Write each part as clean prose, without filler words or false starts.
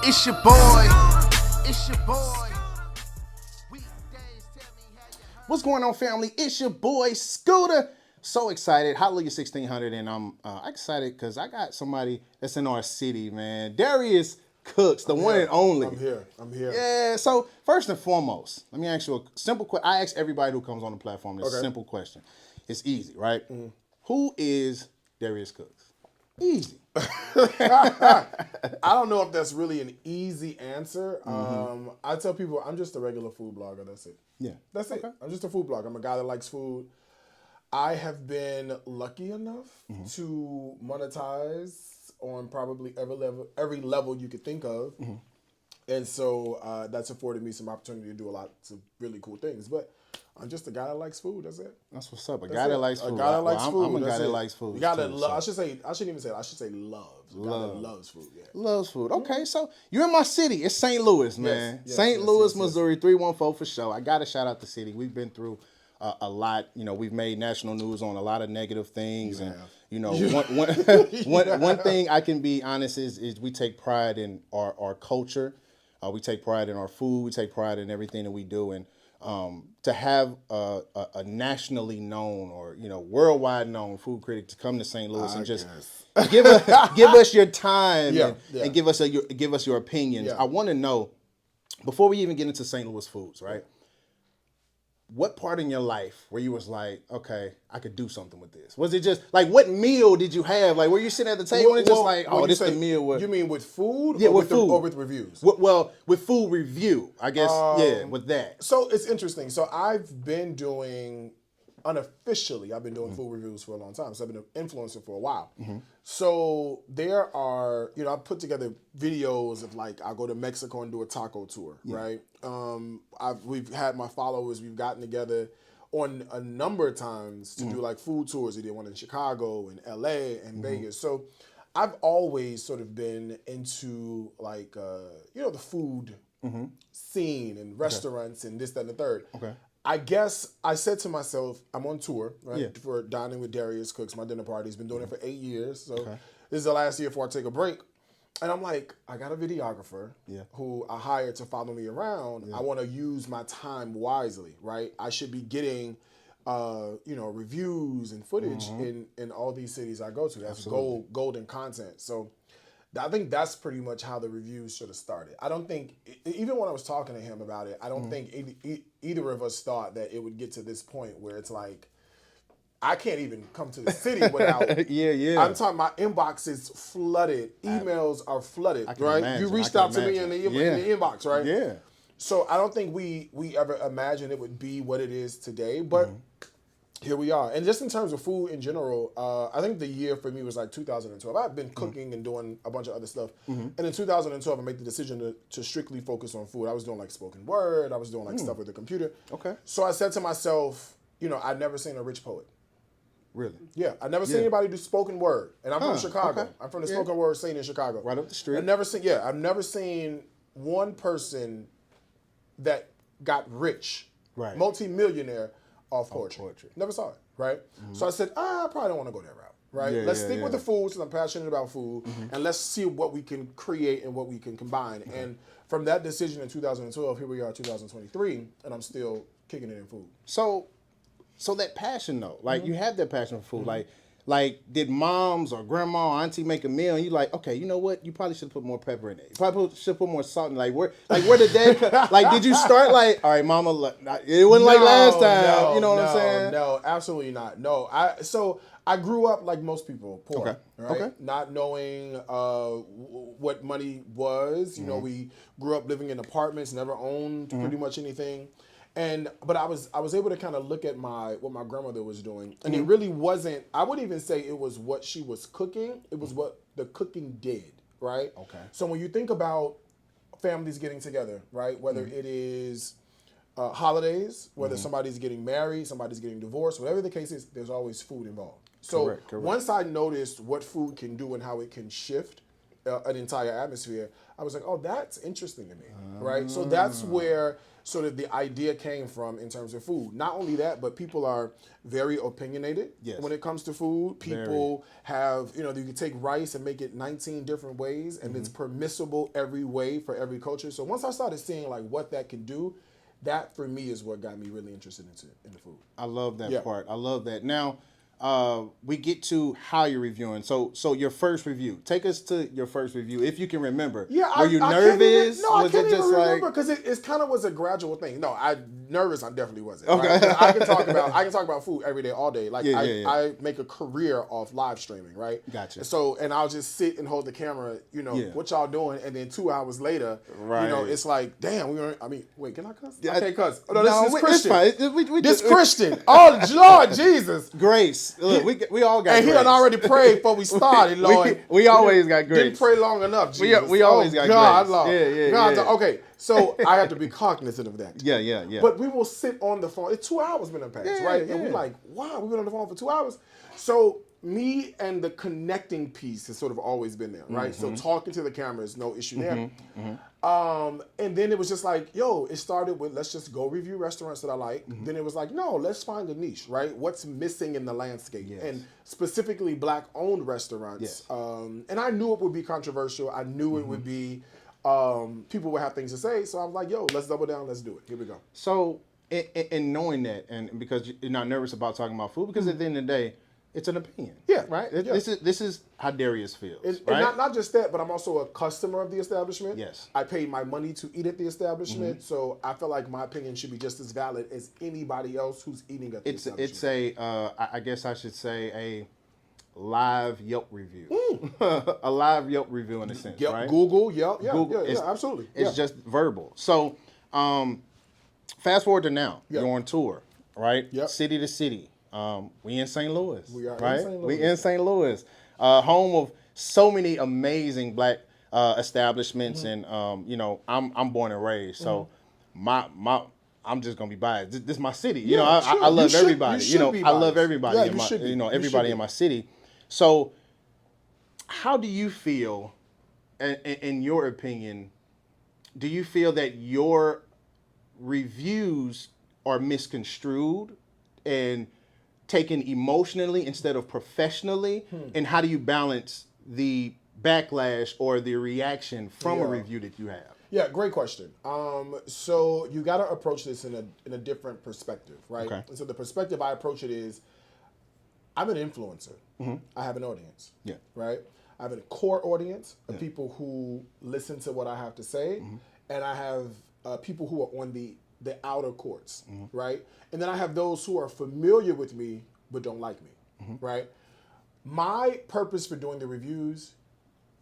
It's your boy. It's your boy. What's going on, family? It's your boy, Scooda. So excited. Hallelujah 1600. And I'm excited because I got somebody that's in our city, man. Darius Cooks, the one and only. I'm here. Yeah, so first and foremost, let me ask you a simple question. I ask everybody who comes on the platform this simple question. It's easy, right? Who is Darius Cooks? Easy. I don't know if that's really an easy answer. I tell people I'm just a regular food blogger. That's it. Yeah. That's it. I'm just a food blogger. I'm a guy that likes food. I have been lucky enough to monetize on probably every level you could think of. And so that's afforded me some opportunity to do a lot of really cool things. But I'm just a guy that likes food. That's it. That's what's up. A guy that likes food. A guy that likes food. I'm a guy that likes food. You gotta love. I shouldn't even say. I should say loves. A guy that loves food. Yeah. Loves food. Okay, so you're in my city. It's St. Louis, man. Yes, St. Louis, Missouri, 314 for sure. I gotta shout out the city. We've been through a lot. You know, we've made national news on a lot of negative things, one thing I can be honest is we take pride in our culture. We take pride in our food. We take pride in everything that we do, and to have a nationally known or worldwide known food critic to come to St. Louis and just give us your time and give us your opinions. Yeah. I want to know, before we even get into St. Louis foods, right? What part in your life where you was like, okay, I could do something with this? Was it just like, what meal did you have? Like, were you sitting at the table and just like, oh, this is the meal? You mean with food? Yeah, or with food. Or with reviews? Well, with food review, I guess. With that. So it's interesting. So I've been doing, unofficially, I've been doing food reviews for a long time. So I've been an influencer for a while. So there are, I put together videos of like, I'll go to Mexico and do a taco tour, right? We've had my followers, we've gotten together on a number of times to do like food tours. We did one in Chicago and LA and Vegas. So I've always sort of been into like, the food scene and restaurants and this, that, and the third. Okay. I guess I said to myself, I'm on tour, right, for Dining with Darius Cooks, my dinner party. He's been doing it for 8 years. So this is the last year before I take a break. And I'm like, I got a videographer who I hired to follow me around. I want to use my time wisely, right? I should be getting, reviews and footage in all these cities I go to. That's golden content. So I think that's pretty much how the reviews should have started. I don't think, even when I was talking to him about it, I don't think either of us thought that it would get to this point where it's like, I can't even come to the city without. I'm talking, my inbox is flooded. Emails are flooded, right? Imagine. You reached out to me in the inbox, right? Yeah. So I don't think we ever imagined it would be what it is today, but here we are. And just in terms of food in general, I think the year for me was like 2012. I've been cooking and doing a bunch of other stuff. And in 2012, I made the decision to strictly focus on food. I was doing like spoken word. I was doing like stuff with the computer. Okay. So I said to myself, I'd never seen a rich poet. Really? Yeah, I've never seen anybody do spoken word. And I'm from Chicago. Okay. I'm from the spoken word scene in Chicago. Right up the street. I've never seen one person that got rich, multi-millionaire off poetry. Never saw it, right? So I said, I probably don't want to go that route, right? Let's stick with the food, since I'm passionate about food, and let's see what we can create and what we can combine. And from that decision in 2012, here we are 2023, and I'm still kicking it in food. So that passion though, like you have that passion for food, like did moms or grandma or auntie make a meal and you like, okay, you know what? You probably should put more pepper in it. You probably should put more salt in it. Where did that, like, did you start like, all right, mama, it wasn't like last time, you know what I'm saying? No, absolutely not. No, I grew up like most people, poor, right? Not knowing what money was. You know, we grew up living in apartments, never owned pretty much anything. But I was able to kind of look at what my grandmother was doing, and it really wasn't. I wouldn't even say it was what she was cooking. It was what the cooking did, right? Okay. So when you think about families getting together, right, whether it is holidays, whether somebody's getting married, somebody's getting divorced, whatever the case is, there's always food involved. So Correct. once I noticed what food can do and how it can shift an entire atmosphere, I was like, oh, that's interesting to me, right? So that's where sort of the idea came from in terms of food. Not only that, but people are very opinionated when it comes to food. People have, you can take rice and make it 19 different ways, and it's permissible every way for every culture. So once I started seeing like what that can do, that for me is what got me really interested in the food. I love that part. I love that. Now, we get to how you're reviewing. So your first review. Take us to your first review, if you can remember. Yeah, were you nervous? I can't even remember because it kind of was a gradual thing. No, I definitely wasn't. Okay, right? I can talk about food every day, all day. Like I make a career off live streaming, right? Gotcha. So and I'll just sit and hold the camera. What y'all doing, and then 2 hours later, it's like, damn, wait, can I cuss? I can't cuss. Oh, no, this is Christian. This Christian. Oh, Lord Jesus. Grace. Look, we all got and grace. He done already prayed before we started, Lord. we always got grace. Didn't pray long enough, Jesus. We always got God, grace. Lord. God. Okay, so I have to be cognizant of that. Yeah. But we will sit on the phone. It's 2 hours been passed, right? And we're like, wow, we've been on the phone for 2 hours. So me and the connecting piece has sort of always been there, right? So talking to the camera is no issue there. And then it was just like, it started with, let's just go review restaurants that I like. Then it was like, no, let's find a niche, right? What's missing in the landscape? Yes. And specifically Black-owned restaurants. Yes. And I knew it would be controversial. I knew it would be, people would have things to say. So I was like, let's double down. Let's do it. Here we go. So in knowing that, and because you're not nervous about talking about food, because at the end of the day, it's an opinion. Yeah. Right? Yeah. This is how Darius feels. And right? not just that, but I'm also a customer of the establishment. Yes. I paid my money to eat at the establishment, so I feel like my opinion should be just as valid as anybody else who's eating at the establishment. It's I guess I should say a live Yelp review. A live Yelp review in a sense, right? Google, Yelp, Google, absolutely. It's just verbal. So fast forward to now. You're on tour, right? Yep. City to city. We in St. Louis. We are right? in St. Louis. We in St. Louis. Home of so many amazing Black establishments, and I'm born and raised, so I'm just gonna be biased. This is my city. I love everybody. I love everybody. Everybody in my city. So, how do you feel? In your opinion, do you feel that your reviews are misconstrued and taken emotionally instead of professionally? And how do you balance the backlash or the reaction from a review that you have? Yeah, great question. So you got to approach this in a different perspective, right? Okay. And so the perspective I approach it is, I'm an influencer. I have an audience. Yeah. Right. I have a core audience of people who listen to what I have to say, and I have people who are on the outer courts, right? And then I have those who are familiar with me but don't like me, right? My purpose for doing the reviews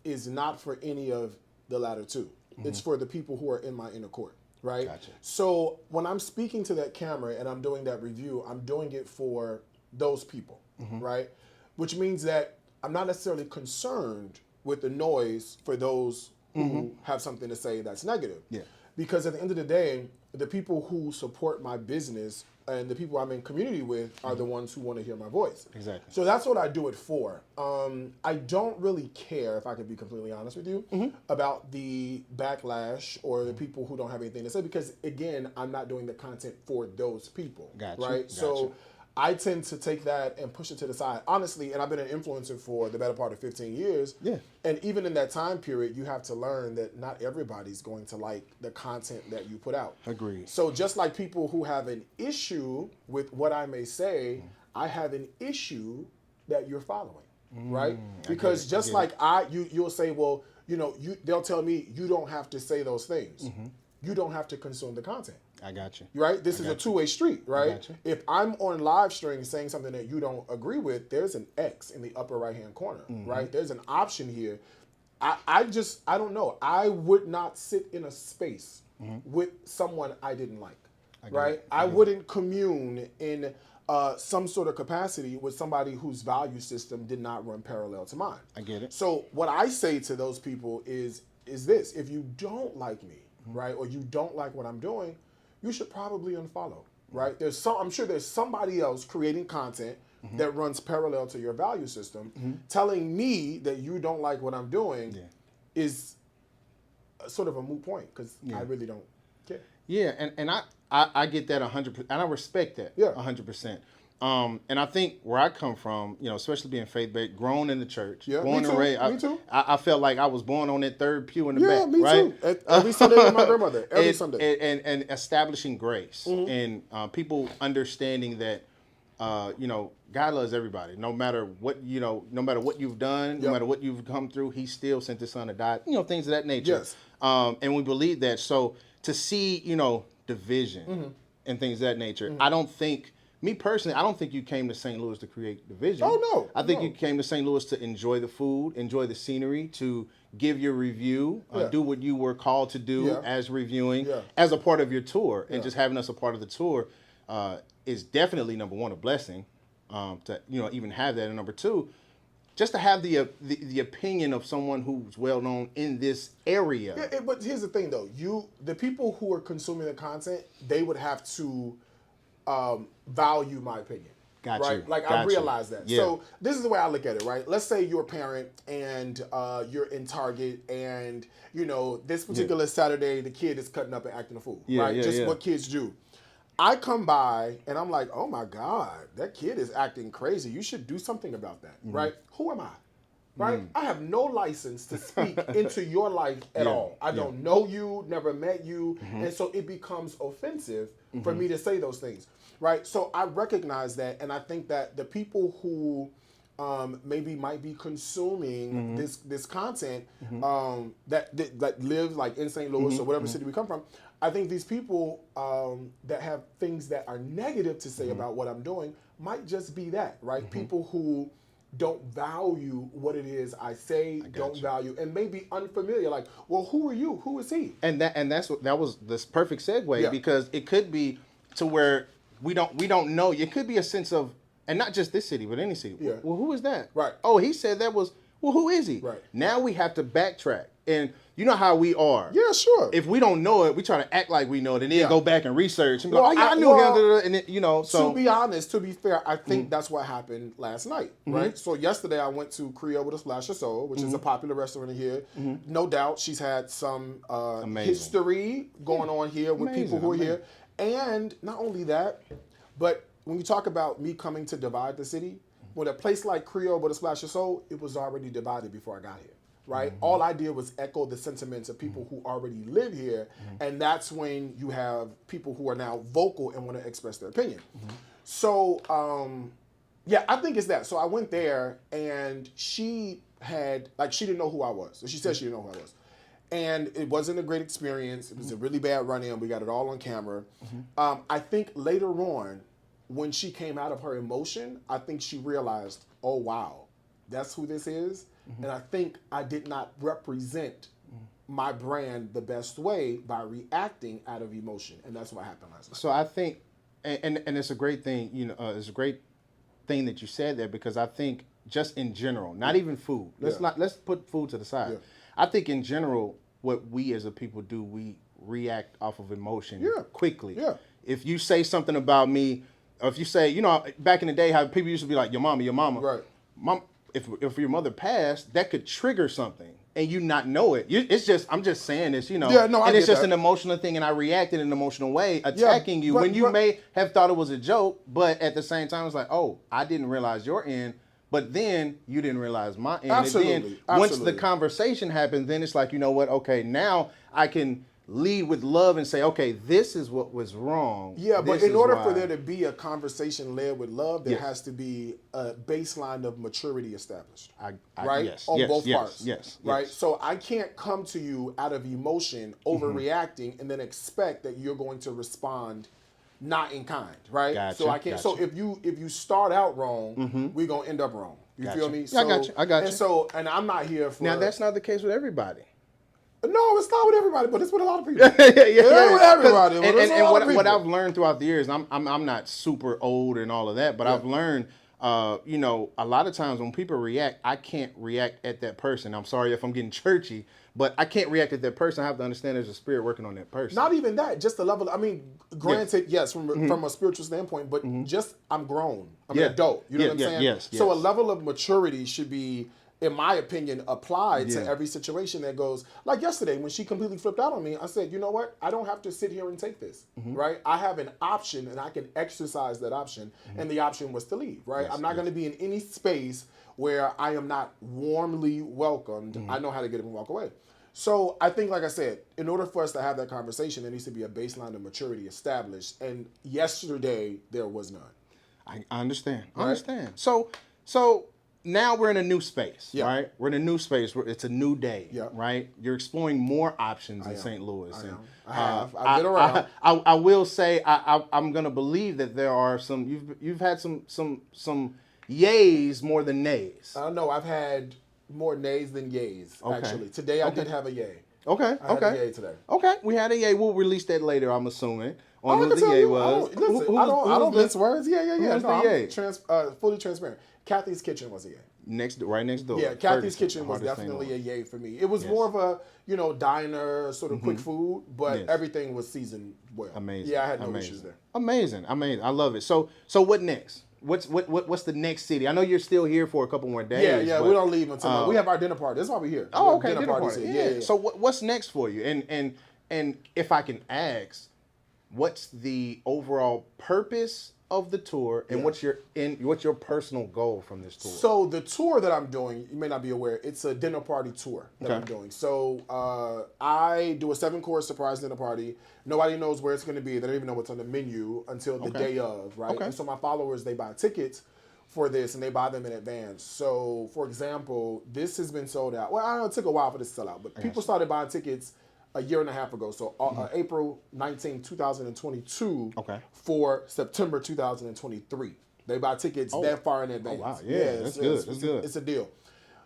is not for any of the latter two. It's for the people who are in my inner court, right? Gotcha. So when I'm speaking to that camera and I'm doing that review, I'm doing it for those people, right? Which means that I'm not necessarily concerned with the noise for those who have something to say that's negative. Yeah. Because at the end of the day, the people who support my business and the people I'm in community with are the ones who want to hear my voice. Exactly. So that's what I do it for. I don't really care, if I could be completely honest with you, about the backlash or the people who don't have anything to say, because again, I'm not doing the content for those people. Gotcha. Right? So I tend to take that and push it to the side. Honestly, and I've been an influencer for the better part of 15 years. Yeah. And even in that time period, you have to learn that not everybody's going to like the content that you put out. Agreed. So just like people who have an issue with what I may say, I have an issue that you're following, right? Because just like you'll say, well, they'll tell me you don't have to say those things. You don't have to consume the content. I got you. Right? This is a two-way street, right? got you. If I'm on live stream saying something that you don't agree with, there's an X in the upper right-hand corner, right? There's an option here. I don't know. I would not sit in a space with someone I didn't like, right? I wouldn't commune in some sort of capacity with somebody whose value system did not run parallel to mine. I get it. So what I say to those people is this: if you don't like me, right, or you don't like what I'm doing, you should probably unfollow, right? I'm sure there's somebody else creating content that runs parallel to your value system, telling me that you don't like what I'm doing, is sort of a moot point because I really don't care. Yeah, and I get that 100%, and I respect that 100%. And I think where I come from, especially being faith-based, grown in the church, born and raised, me too. I felt like I was born on that third pew in the back, me right? too. Every Sunday with my grandmother, every Sunday. And establishing grace and people understanding that, God loves everybody, no matter what no matter what you've done, no matter what you've come through, He still sent His Son to die, things of that nature. Yes. And we believe that. So to see, division and things of that nature, I don't think. Me personally, I don't think you came to St. Louis to create division. Oh, no. I think you came to St. Louis to enjoy the food, enjoy the scenery, to give your review, do what you were called to do as reviewing, as a part of your tour. And just having us a part of the tour is definitely, number one, a blessing to even have that. And number two, just to have the opinion of someone who's well known in this area. Yeah, but here's the thing, though. The people who are consuming the content, they would have to value my opinion. Got right? you. Like, Got I realize that. Yeah. So this is the way I look at it, right? Let's say you're a parent and you're in Target and, this particular Saturday, the kid is cutting up and acting a fool, right? Just what kids do. I come by and I'm like, oh my God, that kid is acting crazy. You should do something about that, right? Who am I? Right? I have no license to speak into your life at all. I don't know you, never met you, and so it becomes offensive for me to say those things, right? So I recognize that, and I think that the people who maybe might be consuming this content that live like in St. Louis or whatever city we come from, I think these people that have things that are negative to say about what I'm doing might just be that, right? People who don't value what it is I say, value, and maybe unfamiliar. Like, well, who are you? Who is he? And that was this perfect segue because it could be to where we don't know. It could be a sense of, and not just this city, but any city. Yeah. Well, who is that? Right. Oh, he said that was. Well, who is he? Right. Now we have to backtrack, and you know how we are. Yeah, sure. If we don't know it, we try to act like we know it, and then go back and research and be Well, like, "Oh yeah, I knew him." And then, so to be honest, to be fair, I think that's what happened last night, right? So yesterday I went to Creole with a Splash of Soul, which is a popular restaurant here. No doubt, she's had some history going on here with people who are here, and not only that, but when you talk about me coming to divide the city, with a place like Creole with a Splash of Soul, it was already divided before I got here, right? All I did was echo the sentiments of people who already live here, and that's when you have people who are now vocal and want to express their opinion. So, I think it's that. So I went there, and she didn't know who I was. So she said she didn't know who I was. And it wasn't a great experience. It was a really bad run-in. We got it all on camera. I think later on, when she came out of her emotion, I think she realized, oh, wow, that's who this is. And I think I did not represent my brand the best way by reacting out of emotion. And that's what happened last night. So I think, and it's a great thing, it's a great thing that you said there, because I think just in general, not even food. Let's put food to the side. Yeah. I think in general, what we as a people do, we react off of emotion quickly. Yeah. If you say something about me, or if you say, back in the day, how people used to be like, your mama. Right. Mom, if your mother passed, that could trigger something, and you not know it. I'm just saying this, Yeah, no, I and it's get just that. an emotional thing, and I reacted in an emotional way, attacking you when you may have thought it was a joke, but at the same time, it's like, oh, I didn't realize your end, but then you didn't realize my end. Absolutely. And then once the conversation happens, then it's like, you know what? Okay, now I can lead with love and say, okay, this is what was wrong. Yeah, but This in is order why. for there to be a conversation led with love, there has to be a baseline of maturity established. Right? Yes, On yes, both yes, parts. yes, Right? yes. So I can't come to you out of emotion, overreacting, and then expect that you're going to respond not in kind, right? Gotcha, So I can't. gotcha. So if you start out wrong, we're gonna end up wrong. You Gotcha. feel me? Yeah, So, I got you. And so, and I'm not here for. Now, that's not the case with everybody. No, it's not with everybody, but it's with a lot of people. yeah. With everybody. But it's And a lot of what people. I've learned throughout the years, I'm not super old and all of that, but I've learned, a lot of times when people react, I can't react at that person. I'm sorry if I'm getting churchy, but I can't react at that person. I have to understand there's a spirit working on that person. Not even that, just the level. I mean, granted, yes, from a spiritual standpoint, but just I'm grown. I'm an adult. You know what I'm saying? Yes. So a level of maturity should be in my opinion, applied to Yeah. every situation that goes, like yesterday when she completely flipped out on me, I said, you know what? I don't have to sit here and take this, Mm-hmm. right? I have an option and I can exercise that option. Mm-hmm. And the option was to leave, right? Yes, I'm not going to be in any space where I am not warmly welcomed. Mm-hmm. I know how to get up and walk away. So I think, like I said, in order for us to have that conversation, there needs to be a baseline of maturity established. And yesterday, there was none. I understand. I Right? understand. So now we're in a new space, Yeah. right? We're in a new space where it's a new day, Yeah. right? You're exploring more options in am. St. Louis. I and, am. I have. I've been around. I will say I'm gonna believe that there are some. You've had some yays more than nays. I don't know. I've had more nays than yays, actually. Today I did have a yay. Okay. I had a yay today. Okay. We had a yay. We'll release that later. I'm assuming on I who can the tell yay you, was. I don't mince words. Yeah. was No, the yay? I'm fully transparent. Kathy's Kitchen was a yay. Right next door. Yeah, Kathy's Ferguson, Kitchen was heart of St. definitely Louis. a yay for me. It was more of a, diner, sort of quick food, but Yes. everything was seasoned well. Amazing. Yeah, I had no issues there. Amazing. I love it. So what next? What's the next city? I know you're still here for a couple more days. Yeah, but, we don't leave until we have our dinner party. That's why we're here. Oh, okay. Dinner parties party. here. Yeah. So what's next for you? And if I can ask, what's the overall purpose of the tour, and what's your personal goal from this tour? So the tour that I'm doing, you may not be aware, it's a dinner party tour that Okay. I'm doing. So I do a 7-course surprise dinner party. Nobody knows where it's going to be. They don't even know what's on the menu until the day of, right? Okay. And so my followers, they buy tickets for this, and they buy them in advance. So, for example, this has been sold out. Well, I know it took a while for this to sell out, but people started buying tickets a year and a half ago. So April 19, 2022 for September 2023. They buy tickets that far in advance. Oh, wow. Yeah, that's good. That's good. It's a deal.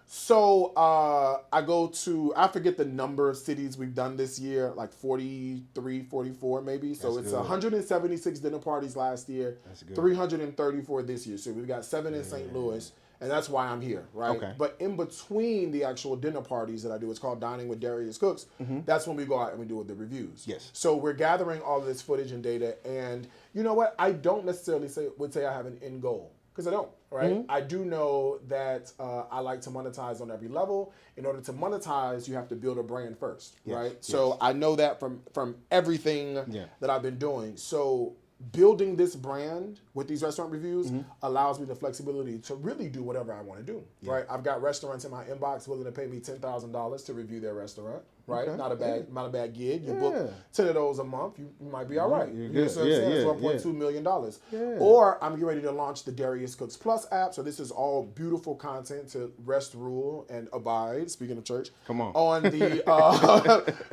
So I forget the number of cities we've done this year, like 43, 44 maybe. So That's it's good. 176 dinner parties last year, That's good. 334 this year. So we've got 7 in St. Louis. And that's why I'm here, right? Okay. But in between the actual dinner parties that I do, it's called Dining with Darius Cooks. That's when we go out and we do the reviews. Yes. So we're gathering all of this footage and data. And you know what? I don't necessarily would say I have an end goal, because I don't, right? I do know that I like to monetize on every level. In order to monetize, you have to build a brand first, right? So I know that from everything that I've been doing. So building this brand with these restaurant reviews allows me the flexibility to really do whatever I want to do, right? I've got restaurants in my inbox willing to pay me $10,000 to review their restaurant, right? Okay. Not a bad gig. You book 10 of those a month, you might be all right. You're You good. know what I'm saying? It's $1.2 million. Or I'm getting ready to launch the Darius Cooks Plus app. So this is all beautiful content to rest, rule, and abide. Speaking of church, Come on. on the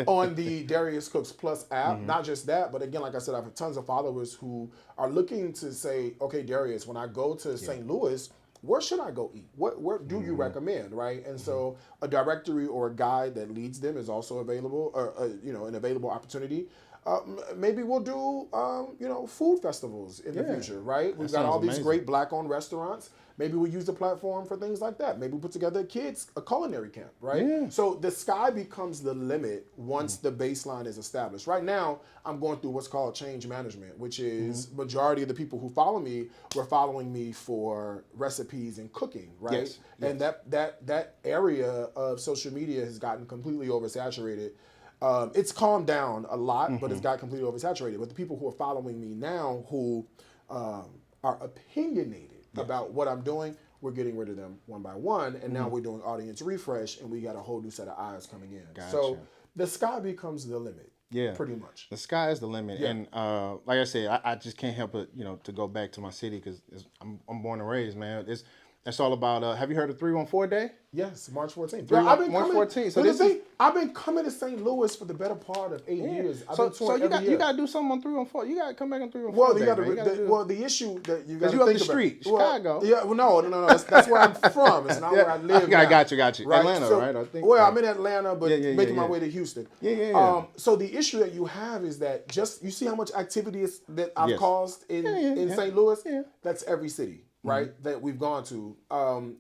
on the Darius Cooks Plus app. Not just that, but again, like I said, I have tons of followers who are looking to say, okay, Darius, when I go to St. Louis, where should I go eat? What do you recommend, right? And so a directory or a guide that leads them is also available, or an available opportunity. Maybe we'll do food festivals in the future, right? We've got sounds all these amazing. great Black-owned restaurants. Maybe we use the platform for things like that. Maybe we put together a culinary camp, right? Yeah. So the sky becomes the limit once the baseline is established. Right now, I'm going through what's called change management, which is majority of the people who follow me were following me for recipes and cooking, right? Yes. And that area of social media has gotten completely oversaturated. It's calmed down a lot, but it's got completely oversaturated. But the people who are following me now, who are opinionated about what I'm doing, we're getting rid of them one by one, and now we're doing audience refresh, and we got a whole new set of eyes coming in. Gotcha. So the sky becomes the limit. Yeah, pretty much. The sky is the limit, and like I said, I just can't help but to go back to my city because I'm born and raised, man. That's all about. Have you heard of 314 Day? Yes, March 14th. March 14th. So I've been coming to St. Louis for the better part of 8 years. I've been touring every year. You got to do something on 314. You got to come back on 314. Well, the issue that you got to you up think the street, about, Chicago. Yeah, well, no. That's where I'm from. It's not where I live. I got you. Right? Atlanta, so, right? I think. Well, I'm in Atlanta, but making my way to Houston. Yeah. So the issue that you have is that you see how much activity that I've caused in St. Louis. Yeah. That's every city, right? That we've gone to.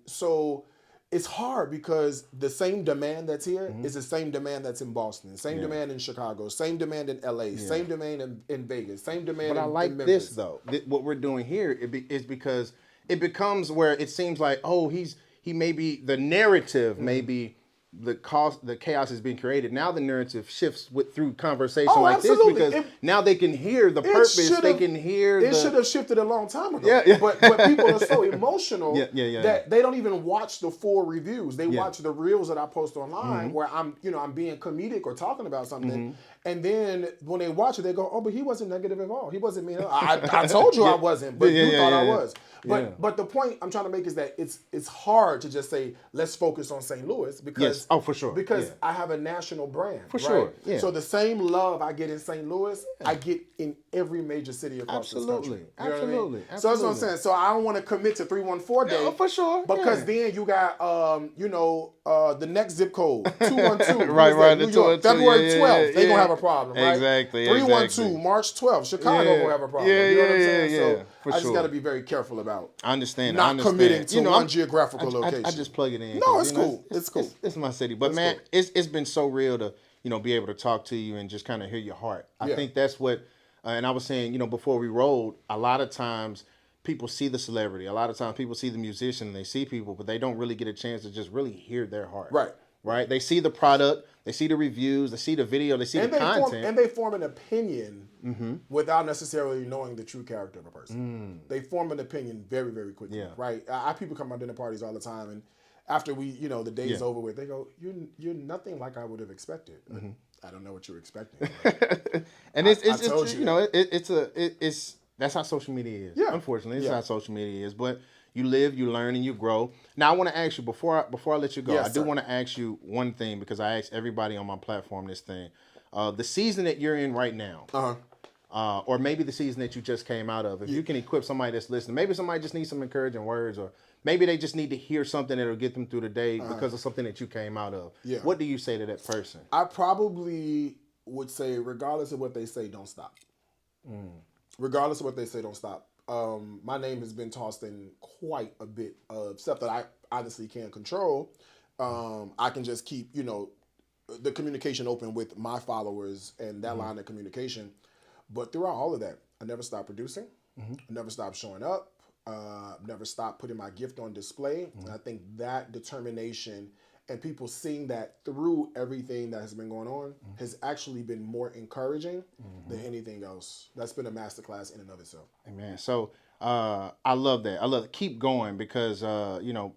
So it's hard because the same demand that's here is the same demand that's in Boston, same demand in Chicago, same demand in LA, same demand in Vegas, same demand But I like in Memphis. this though. What we're doing here is because it becomes where it seems like, oh, he's he may be the narrative, maybe the chaos is being created. Now the narrative shifts through conversation like this because now they can hear the purpose. They can hear. It should have shifted a long time ago. Yeah. But people are so emotional that they don't even watch the full reviews. They watch the reels that I post online where I'm being comedic or talking about something. And then when they watch it, they go, "Oh, but he wasn't negative at all. He wasn't mean. I told you I wasn't, but you thought I was." But the point I'm trying to make is that it's hard to just say let's focus on St. Louis because for sure because I have a national brand sure. Yeah. So the same love I get in St. Louis, I get in every major city across this country. Absolutely. So that's what I'm saying. So I don't want to commit to 314 Day for sure because then you got the next zip code 212 right New York February 12th they gonna have a problem, right? Exactly. 312 March 12th Chicago gonna have a problem. You know what I'm saying? So I just got to be very careful about. I understand. Not committing to one geographical location. I just plug it in. No, it's cool. It's cool. It's my city, but man, it's been so real to be able to talk to you and just kind of hear your heart. I think that's what. And I was saying, before we rolled, a lot of times people see the celebrity. A lot of times people see the musician and they see people, but they don't really get a chance to just really hear their heart. Right. They see the product, they see the reviews, they see the video, they see the content. And they form an opinion without necessarily knowing the true character of a person. They form an opinion very, very quickly. Right. I have people come to my dinner parties all the time, and after the day is over with, they go, "You're nothing like I would have expected." I don't know what you were expecting. And it's that's how social media is. Yeah. Unfortunately, it's how social media is. But you live, you learn, and you grow. Now, I want to ask you before I let you go. I do want to ask you one thing because I ask everybody on my platform this thing. The season that you're in right now, or maybe the season that you just came out of. If you can equip somebody that's listening, maybe somebody just needs some encouraging words, or maybe they just need to hear something that'll get them through the day because of something that you came out of. What do you say to that person? I probably would say, regardless of what they say, don't stop. Regardless of what they say, don't stop. My name has been tossed in quite a bit of stuff that I honestly can't control. I can just keep, the communication open with my followers and that line of communication. But throughout all of that, I never stopped producing. I never stopped showing up. Never stopped putting my gift on display. And I think that determination and people seeing that through everything that has been going on has actually been more encouraging than anything else. That's been a masterclass in and of itself. Amen. So I love that. I love it. Keep going because,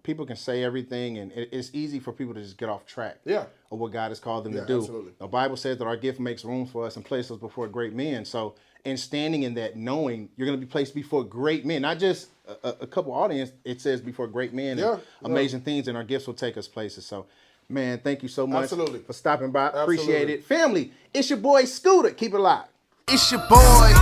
people can say everything and it's easy for people to just get off track of what God has called them to do. Absolutely. The Bible says that our gift makes room for us and places us before great men. So in standing in that, knowing you're going to be placed before great men, not just a couple audience, it says before great men, and amazing things, and our gifts will take us places. So, man, thank you so much for stopping by. Appreciate it. Family, it's your boy Scooda. Keep it live. It's your boy.